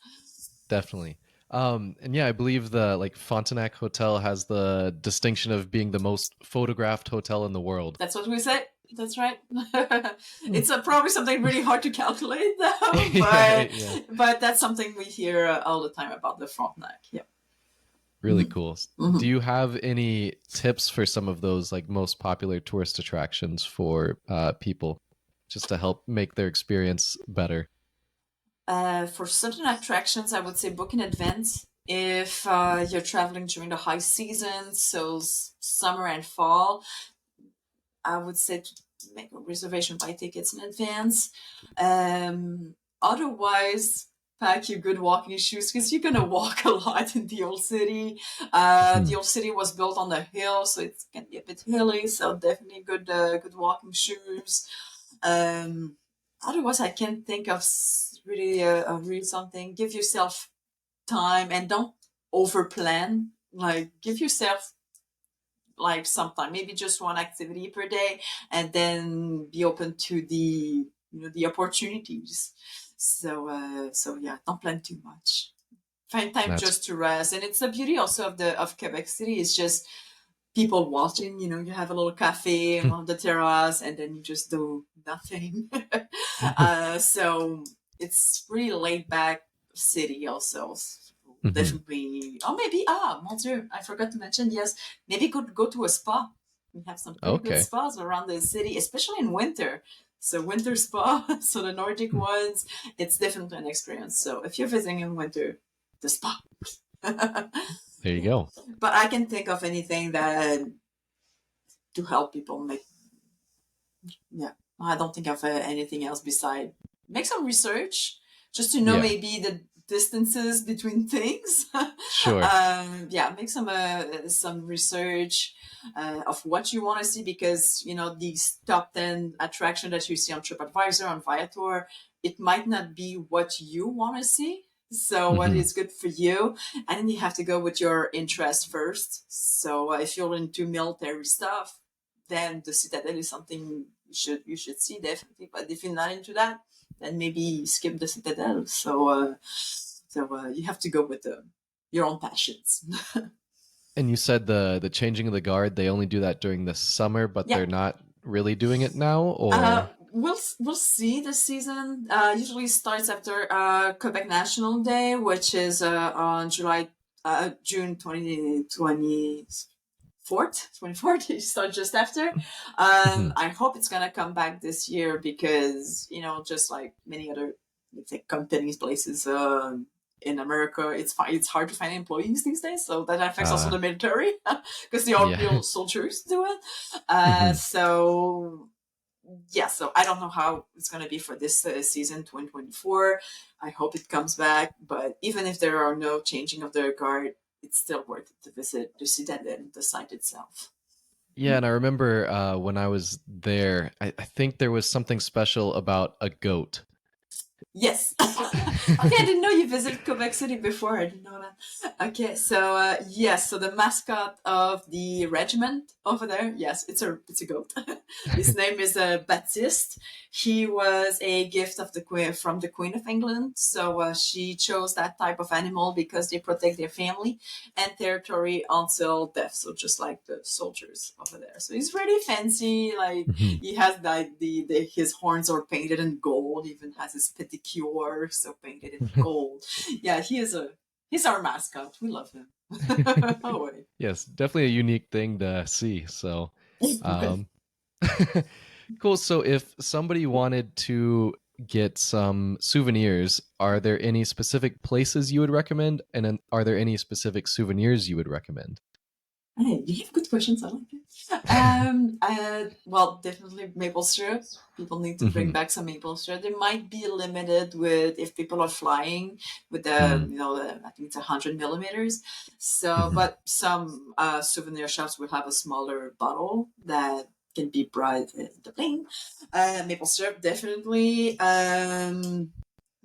definitely. And yeah, I believe the Frontenac Hotel has the distinction of being the most photographed hotel in the world. That's what we say. That's right. Hmm. It's probably something really hard to calculate, though, Yeah, yeah. but that's something we hear all the time about the Frontenac. Yeah. Really hmm cool. Do hmm you have any tips for some of those most popular tourist attractions for people, just to help make their experience better? For certain attractions, I would say book in advance. If you're traveling during the high season, so summer and fall, I would say to make a reservation, buy tickets in advance. Otherwise, pack your good walking shoes because you're gonna walk a lot in the old city. The Mhm. old city was built on the hill, so it can be a bit hilly. So definitely good walking shoes. Um, Otherwise, I can't think of really a real something. Give yourself time and don't over plan. Like give yourself like sometime, maybe just one activity per day, and then be open to the opportunities. So yeah, don't plan too much. Find time That's just to rest, and it's the beauty also of Quebec City. It's just people watching. You have a little cafe on the terrace, and then you just do nothing. So it's really laid back city also. Mhm. Definitely. Oh, maybe. Mon Dieu, I forgot to mention. Yes, maybe could go to a spa. We have some pretty good Okay. spas around the city, especially in winter. So winter spa, so the Nordic Hmm. ones, it's definitely an experience. So if you're visiting in winter, the spa. There you Yeah. go. But I can think of anything that to help people make. Yeah, I don't think of anything else beside make some research just to know Yeah. maybe distances between things. Sure. Yeah, make some research of what you want to see, because these top 10 attraction that you see on TripAdvisor, on Viator, it might not be what you want to see. So what Hmm. is good for you, and then you have to go with your interest first. So if you're into military stuff, then the Citadel is something you should see, definitely. But if you're not into that, then maybe skip the Citadel. So you have to go with your own passions. And you said the changing of the guard, they only do that during the summer, but Yeah. they're not really doing it now, or? We'll see. The season usually starts after Quebec National Day, which is on June 24th. It starts just after. Mhm. I hope it's gonna come back this year, because just like many other, let's say, companies, places in America, it's hard to find employees these days. So that affects also Uh, the military, because the yeah. old soldiers do it. Mhm. So yeah, so I don't know how it's going to be for this season 2024. I hope it comes back, but even if there are no changing of the guard, it's still worth it to visit the Citadel, the site itself. Yeah, and I remember when I was there, I think there was something special about a goat. Yes. Okay, I didn't know you visited Quebec City before. I didn't know that. Okay, so yes, so the mascot of the regiment over there, yes, it's a goat. His name is Baptiste. He was a gift of the Queen from the Queen of England. So she chose that type of animal because they protect their family and territory until death. So just like the soldiers over there. So he's really fancy. Like Mhm. he has like his horns are painted in gold. Even has his pedicure so painted in gold. Yeah, he's our mascot. We love him. Oh wait. Yes, definitely a unique thing to see. So, um, cool. So, if somebody wanted to get some souvenirs, are there any specific places you would recommend? And then are there any specific souvenirs you would recommend? Hey, you have good questions. I like it. Well, definitely maple syrup. People need to bring Hmm. back some maple syrup. They might be limited with if people are flying with Hmm. I think it's 100 millimeters. So, Hmm. but some souvenir shops will have a smaller bottle that can be brought in the plane. Maple syrup, definitely.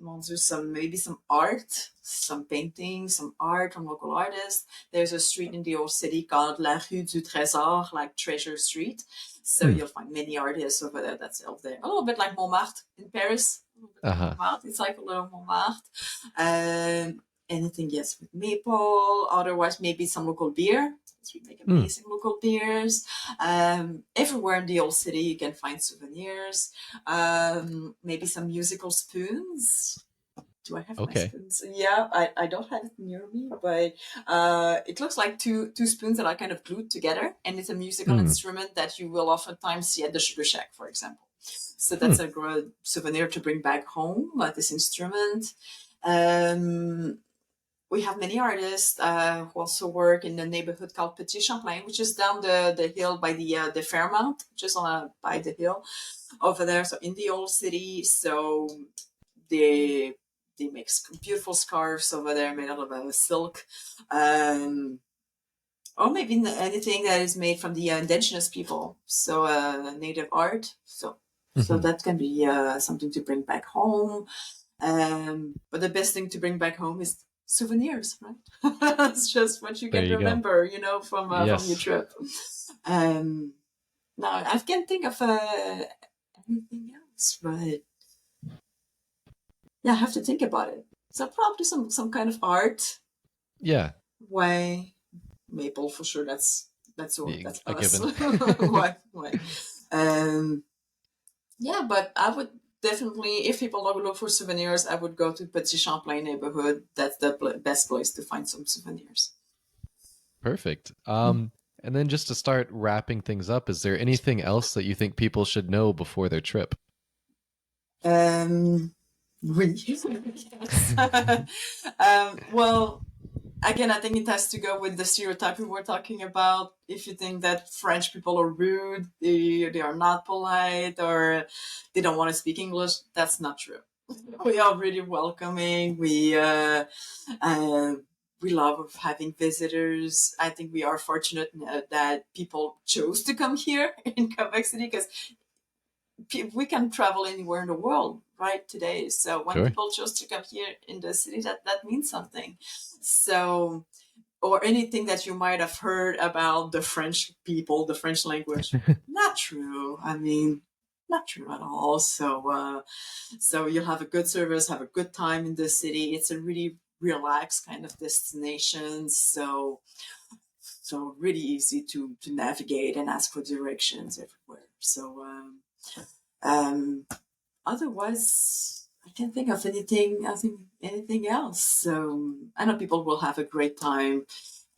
Mon Dieu, maybe some art, some painting, some art from local artists. There's a street in the old city called La Rue du Trésor, like Treasure Street. So Hmm. you'll find many artists over there that sell there. A little bit like Montmartre in Paris. A little bit like Uh-huh. Montmartre. It's like a little Montmartre. Anything, yes, with maple. Otherwise, maybe some local beer. Because we make Hmm. amazing local beers. Everywhere in the old city, you can find souvenirs. Maybe some musical spoons. Do I have my Okay. spoons? Yeah, I don't have it near me, but it looks like two spoons that are kind of glued together, and it's a musical Hmm. instrument that you will oftentimes see at the Sugar Shack, for example. So Hmm. that's a great souvenir to bring back home, this instrument. Um, we have many artists who also work in the neighborhood called Petit Champlain, which is down the hill by the Fairmount, just by the hill over there. So in the old city, so they they make beautiful scarves over there made out of silk, um, or maybe anything that is made from the indigenous people. So native art. So Hmm. that can be something to bring back home. But the best thing to bring back home is souvenirs, right? It's just what you There can you go. remember, from your Yes. trip. Um, now I can't think of anything else, but yeah, I have to think about it. So probably some kind of art. Yeah. Why maple for sure? That's all. Being That's a us. given. Why? Why? Um, yeah, but I would definitely, if people look for souvenirs, I would go to Petit Champlain neighborhood. That's the best place to find some souvenirs. Perfect. And then just to start wrapping things up, is there anything else that you think people should know before their trip? Um, oui. Yes. Well, again, I think it has to go with the stereotype we were talking about. If you think that French people are rude, they are not polite, or they don't want to speak English, that's not true. We are really welcoming. Uh, we love having visitors. I think we are fortunate that people chose to come here in Quebec City because we can travel anywhere in the world right today. So when Sure. people chose to come here in the city, that means something. So, or anything that you might have heard about the French people, the French language, not true. I mean, not true at all. So you'll have a good service, have a good time in the city. It's a really relaxed kind of destination. So really easy to navigate and ask for directions everywhere. Um, Otherwise, I can't think of anything. I think anything else. So I know people will have a great time,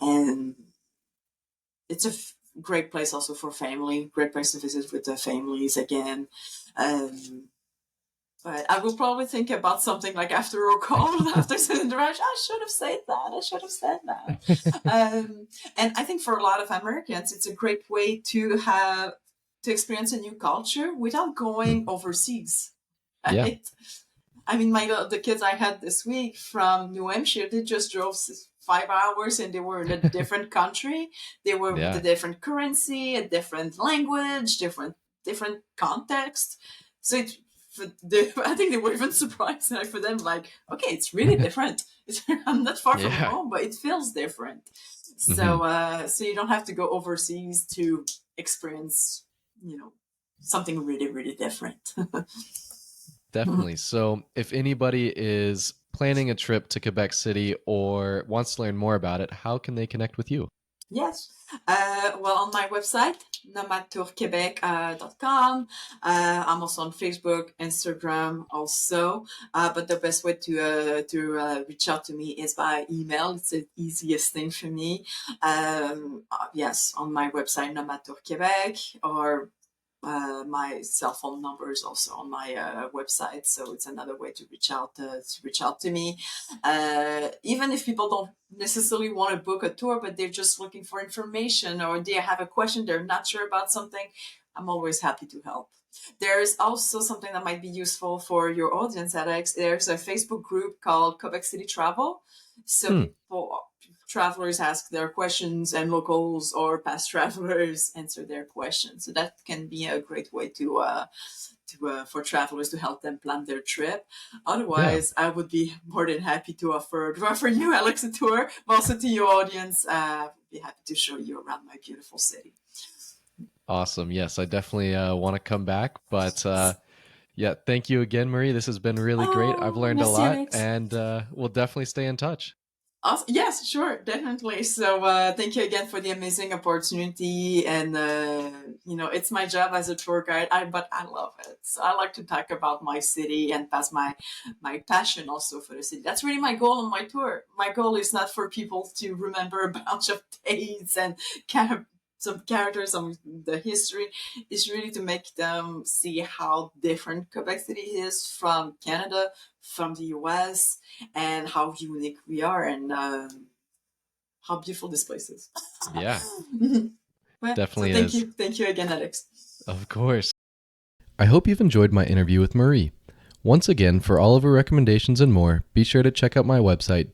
and it's a great place also for family. Great place to visit with the families again. Um, but I will probably think about something like after a call, after sitting the rush. I should have said that. I should have said that. And I think for a lot of Americans, it's a great way to experience a new culture without going overseas. Yeah. Right? I mean, the kids I had this week from New Hampshire, they just drove 5 hours and they were in a different country. They were with a Yeah. different currency, a different language, different context. So I think they were even surprised. Like for them, like, okay, it's really different. I'm not far from Yeah. home, but it feels different. Hmm. So you don't have to go overseas to experience, something really, really different. Definitely. So, if anybody is planning a trip to Quebec City or wants to learn more about it, how can they connect with you? Yes. Well, on my website, nomadtourquebec.com. I'm also on Facebook, Instagram also. But the best way to reach out to me is by email. It's the easiest thing for me. Yes, on my website, Nomad Tour Quebec, or my cell phone number is also on my website, so it's another way to reach out to me. Even if people don't necessarily want to book a tour, but they're just looking for information or they have a question, they're not sure about something, I'm always happy to help. There's also something that might be useful for your audience, Alex. There's a Facebook group called Quebec City Travel. So Hmm. travelers ask their questions and locals or past travelers answer their questions. So that can be a great way for travelers to help them plan their trip. Yeah. Otherwise, I would be more than happy to offer you, Alex, a tour, but also to your audience. Be happy to show you around my beautiful city. Awesome. Yes, I definitely want to come back. But yeah, thank you again, Marie. This has been really great. I've Oh, learned a merci, lot, Alex. and we'll definitely stay in touch. Awesome. Yes, sure, definitely. So thank you again for the amazing opportunity, and it's my job as a tour guide. But I love it. So I like to talk about my city and pass my passion also for the city. That's really my goal on my tour. My goal is not for people to remember a bunch of dates and kind of some characters on the history. Is really to make them see how different Quebec City is from Canada, from the US, and how unique we are, and how beautiful this place is. Yeah, Well, so definitely thank is. you. Thank you again, Alex. Of course. I hope you've enjoyed my interview with Marie. Once again, for all of her recommendations and more, be sure to check out my website,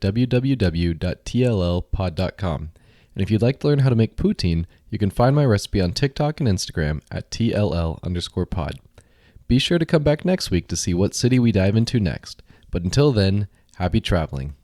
www.tllpod.com. And if you'd like to learn how to make poutine, you can find my recipe on TikTok and Instagram at tll_pod. Be sure to come back next week to see what city we dive into next. But until then, happy traveling.